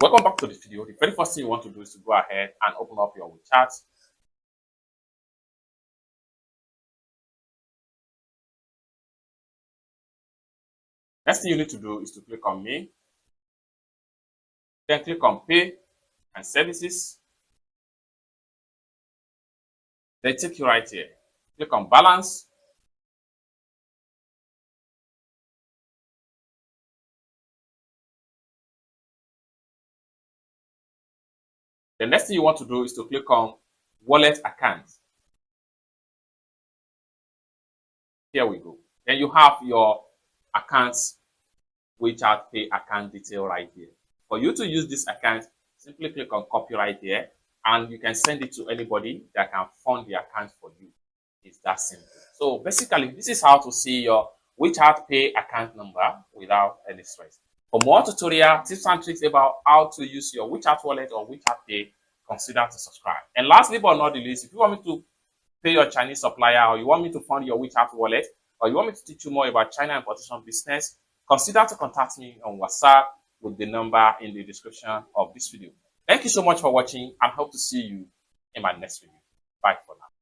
Welcome back to this video. The very first thing you want to do is to go ahead and open up your WeChat. Next thing you need to do is to click on Me, then click on Pay and Services. Then take you right here. Click on Balance. The next thing you want to do is to click on Wallet Account. Here we go. Then you have your accounts, WeChat Pay account detail right here. For you to use this account, simply click on Copy right here, and you can send it to anybody that can fund the account for you. It's that simple. So basically, this is how to see your WeChat Pay account number without any stress. For more tutorial tips and tricks about how to use your WeChat wallet or WeChat Pay, consider to subscribe. And lastly but not the least, if you want me to pay your Chinese supplier, or you want me to fund your WeChat wallet, or you want me to teach you more about China importation business, consider to contact me on WhatsApp with the number in the description of this video. Thank you so much for watching, and hope to see you in my next video. Bye for now.